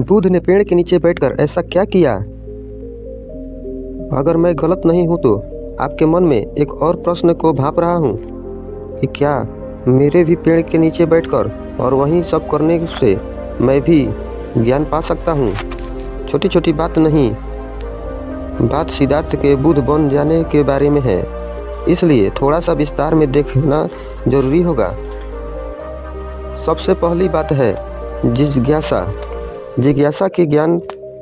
बुध ने पेड़ के नीचे बैठकर ऐसा क्या किया? अगर मैं गलत नहीं हूँ तो आपके मन में एक और प्रश्न को भाप रहा हूँ कि क्या मेरे भी पेड़ के नीचे बैठकर और वहीं सब करने से मैं भी ज्ञान पा सकता हूँ। छोटी छोटी बात नहीं, बात सिद्धार्थ के बुध बन जाने के बारे में है, इसलिए थोड़ा सा विस्तार में देखना जरूरी होगा। सबसे पहली बात है जिज्ञासा। जिज्ञासा की ज्ञान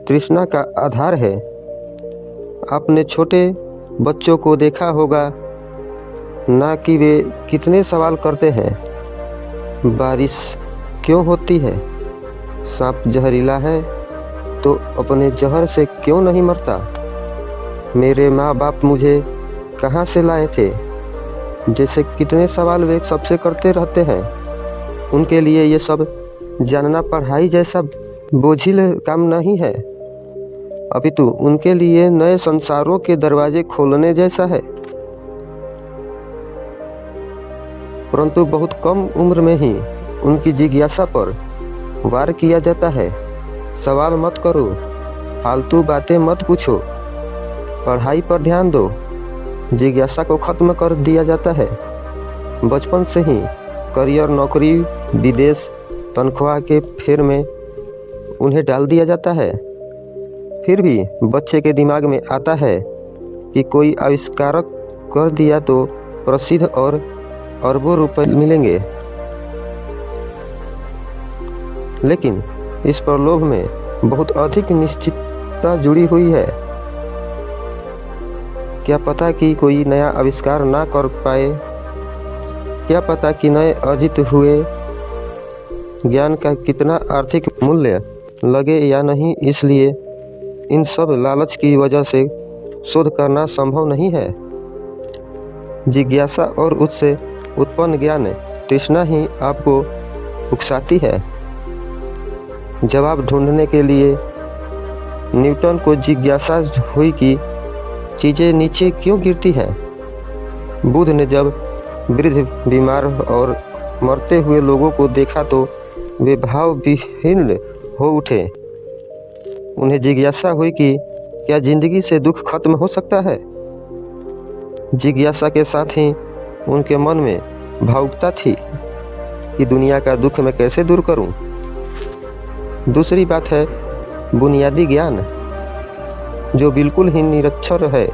तृष्णा का आधार है। आपने छोटे बच्चों को देखा होगा ना कि वे कितने सवाल करते हैं। बारिश क्यों होती है? सांप जहरीला है तो अपने जहर से क्यों नहीं मरता? मेरे माँ बाप मुझे कहाँ से लाए थे? जैसे कितने सवाल वे सबसे करते रहते हैं। उनके लिए ये सब जानना पढ़ाई जैसा बोझिल काम नहीं है, अपितु उनके लिए नए संसारों के दरवाजे खोलने जैसा है। परंतु बहुत कम उम्र में ही उनकी जिज्ञासा पर वार किया जाता है। सवाल मत करो, फालतू बातें मत पूछो, पढ़ाई पर ध्यान दो। जिज्ञासा को खत्म कर दिया जाता है। बचपन से ही करियर, नौकरी, विदेश, तनख्वाह के फेर में उन्हें डाल दिया जाता है। फिर भी बच्चे के दिमाग में आता है कि कोई आविष्कार कर दिया तो प्रसिद्ध और अरबों रुपए मिलेंगे। लेकिन इस प्रलोभ में बहुत अधिक निश्चितता जुड़ी हुई है। क्या पता कि कोई नया आविष्कार ना कर पाए? क्या पता कि नए अर्जित हुए ज्ञान का कितना आर्थिक मूल्य लगे या नहीं? इसलिए इन सब लालच की वजह से शोध करना संभव नहीं है। जिज्ञासा और उससे उत्पन्न ज्ञान तृष्णा ही आपको उकसाती है। जवाब ढूंढने के लिए न्यूटन को जिज्ञासा हुई कि चीज़ें नीचे क्यों गिरती हैं। बुध ने जब वृद्ध, बीमार और मरते हुए लोगों को देखा तो वे भाव विहीन हो उठे। उन्हें जिज्ञासा हुई कि क्या जिंदगी से दुख खत्म हो सकता है। जिज्ञासा के साथ ही उनके मन में भावुकता थी कि दुनिया का दुख मैं कैसे दूर करूं। दूसरी बात है बुनियादी ज्ञान, जो बिल्कुल ही निरक्षर है।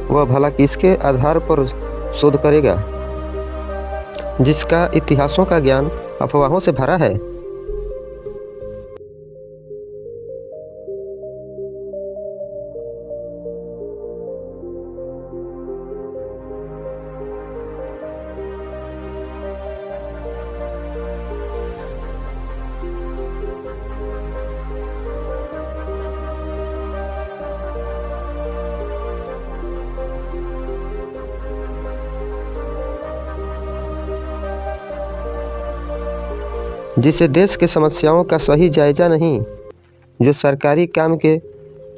वह भला किसके आधार पर शोध करेगा, जिसका इतिहासों का ज्ञान अफवाहों से भरा है। जिसे देश के समस्याओं का सही जायजा नहीं, जो सरकारी काम के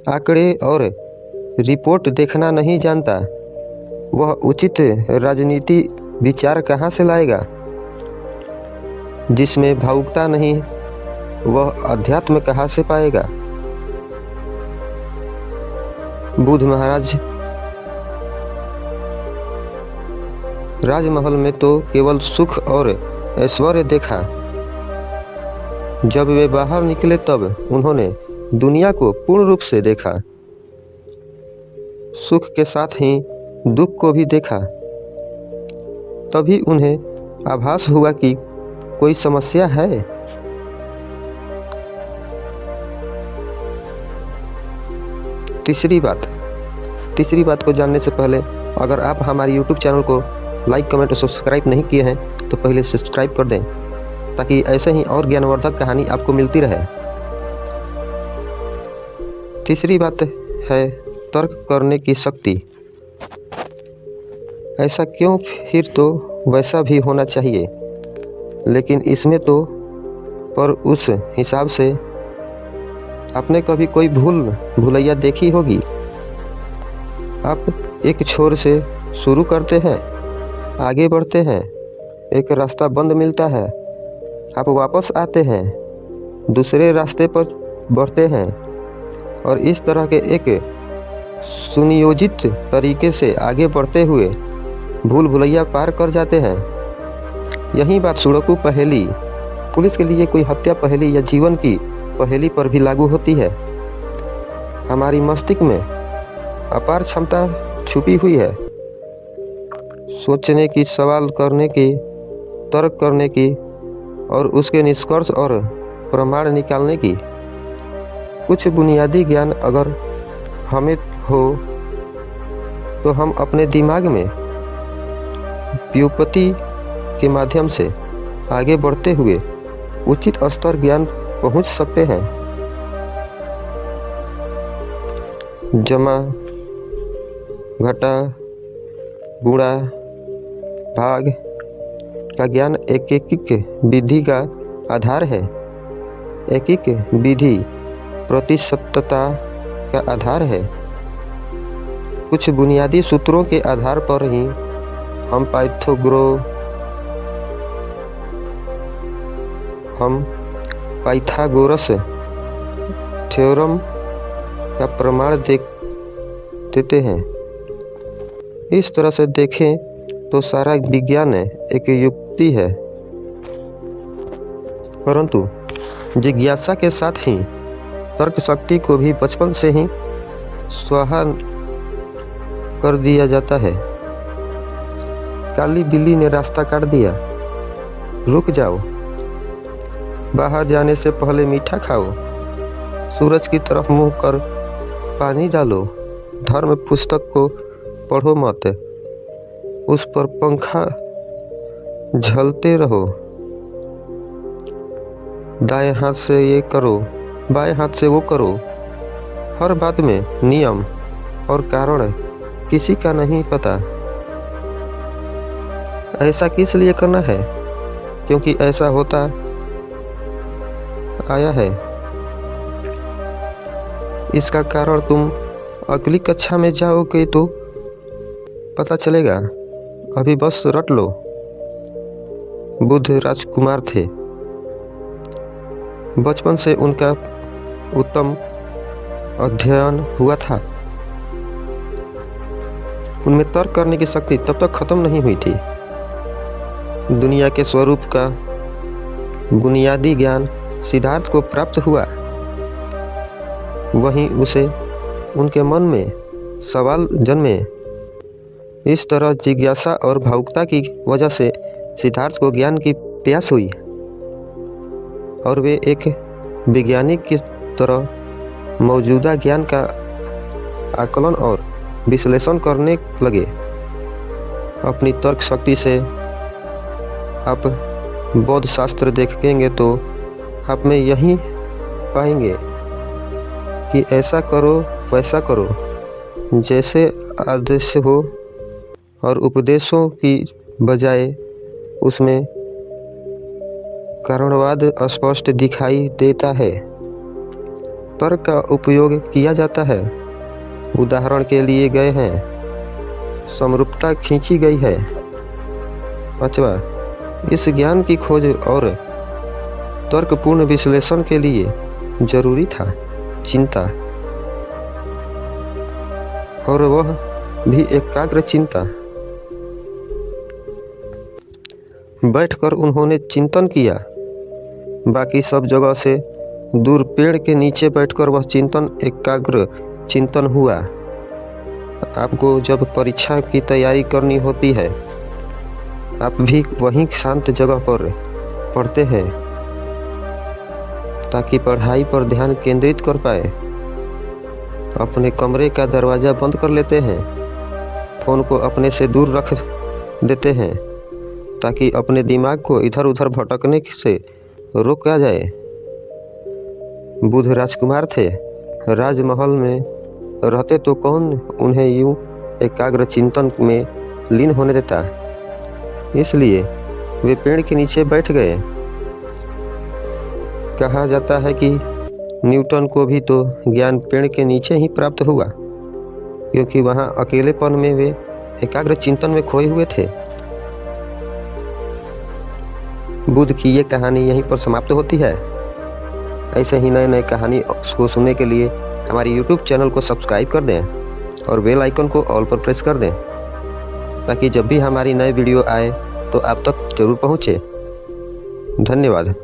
आंकड़े और रिपोर्ट देखना नहीं जानता, वह उचित राजनीति विचार कहाँ से लाएगा। जिसमें भावुकता नहीं, वह अध्यात्म कहाँ से पाएगा। बुध महाराज राजमहल में तो केवल सुख और ऐश्वर्य देखा। जब वे बाहर निकले तब उन्होंने दुनिया को पूर्ण रूप से देखा। सुख के साथ ही दुख को भी देखा। तभी उन्हें आभास हुआ कि कोई समस्या है। तीसरी बात को जानने से पहले अगर आप हमारे YouTube चैनल को लाइक, कमेंट और सब्सक्राइब नहीं किए हैं तो पहले सब्सक्राइब कर दें, ताकि ऐसे ही और ज्ञानवर्धक कहानी आपको मिलती रहे। तीसरी बात है तर्क करने की शक्ति। ऐसा क्यों, फिर तो वैसा भी होना चाहिए, लेकिन इसमें तो पर उस हिसाब से आपने कभी कोई भूलैया देखी होगी। आप एक छोर से शुरू करते हैं, आगे बढ़ते हैं, एक रास्ता बंद मिलता है, आप वापस आते हैं, दूसरे रास्ते पर बढ़ते हैं और इस तरह के एक सुनियोजित तरीके से आगे बढ़ते हुए भूल भुलैया पार कर जाते हैं। यही बात सुडोकू पहेली, पुलिस के लिए कोई हत्या पहेली या जीवन की पहेली पर भी लागू होती है। हमारी मस्तिष्क में अपार क्षमता छुपी हुई है, सोचने की, सवाल करने की, तर्क करने की और उसके निष्कर्ष और प्रमाण निकालने की। कुछ बुनियादी ज्ञान अगर हमें हो तो हम अपने दिमाग में व्युत्पत्ति के माध्यम से आगे बढ़ते हुए उचित स्तर ज्ञान पहुंच सकते हैं। जमा, घटा, गुणा, भाग का ज्ञान एक विधि का आधार है। एक विधि प्रतिशतता का आधार है। कुछ बुनियादी सूत्रों के आधार पर ही हम पाइथागोरस थ्योरम का प्रमाण देते हैं। इस तरह से देखें तो सारा विज्ञान एक युक्ति है, परंतु जिज्ञासा के साथ ही तर्क शक्ति को भी बचपन से ही स्वाहा कर दिया जाता है। काली बिल्ली ने रास्ता काट दिया, रुक जाओ, बाहर जाने से पहले मीठा खाओ, सूरज की तरफ मुंह कर पानी डालो, धर्म पुस्तक को पढ़ो मत, उस पर पंखा झलते रहो, दाएं हाथ से ये करो, बाएं हाथ से वो करो। हर बात में नियम और कारण किसी का नहीं पता। ऐसा किस लिए करना है? क्योंकि ऐसा होता आया है। इसका कारण तुम अगली कक्षा में जाओगे तो पता चलेगा, अभी बस रट लो। बुद्ध राजकुमार थे। बचपन से उनका उत्तम अध्ययन हुआ था। उनमें तर्क करने की शक्ति तब तक खत्म नहीं हुई थी। दुनिया के स्वरूप का बुनियादी ज्ञान सिद्धार्थ को प्राप्त हुआ। वहीं उसे उनके मन में सवाल जन्मे। इस तरह जिज्ञासा और भावुकता की वजह से सिद्धार्थ को ज्ञान की प्यास हुई और वे एक वैज्ञानिक की तरह मौजूदा ज्ञान का आकलन और विश्लेषण करने लगे। अपनी तर्क शक्ति से आप बौद्ध शास्त्र देखेंगे तो आप में यही पाएंगे कि ऐसा करो वैसा करो जैसे आदेश हो, और उपदेशों की बजाय उसमें कारणवाद स्पष्ट दिखाई देता है। तर्क का उपयोग किया जाता है, उदाहरण के लिए गए हैं, समरूपता खींची गई है। 5वां, इस ज्ञान की खोज और तर्कपूर्ण विश्लेषण के लिए जरूरी था चिंता, और वह भी एकाग्र चिंता। बैठकर उन्होंने चिंतन किया। बाकी सब जगह से दूर पेड़ के नीचे बैठकर वह चिंतन एकाग्र चिंतन हुआ। आपको जब परीक्षा की तैयारी करनी होती है, आप भी वहीं शांत जगह पर पढ़ते हैं ताकि पढ़ाई पर ध्यान केंद्रित कर पाए। अपने कमरे का दरवाज़ा बंद कर लेते हैं, फ़ोन को अपने से दूर रख देते हैं ताकि अपने दिमाग को इधर उधर भटकने से रोका जाए। बुद्ध राजकुमार थे। राजमहल में रहते तो कौन उन्हें यूं एकाग्र चिंतन में लीन होने देता। इसलिए वे पेड़ के नीचे बैठ गए। कहा जाता है कि न्यूटन को भी तो ज्ञान पेड़ के नीचे ही प्राप्त हुआ, क्योंकि वहाँ अकेलेपन में वे एकाग्र चिंतन में खोए हुए थे। बुद्ध की ये कहानी यहीं पर समाप्त होती है। ऐसे ही नए नए कहानी को सुनने के लिए हमारी यूट्यूब चैनल को सब्सक्राइब कर दें और बेल आइकन को ऑल पर प्रेस कर दें, ताकि जब भी हमारी नई वीडियो आए तो आप तक जरूर पहुँचे। धन्यवाद।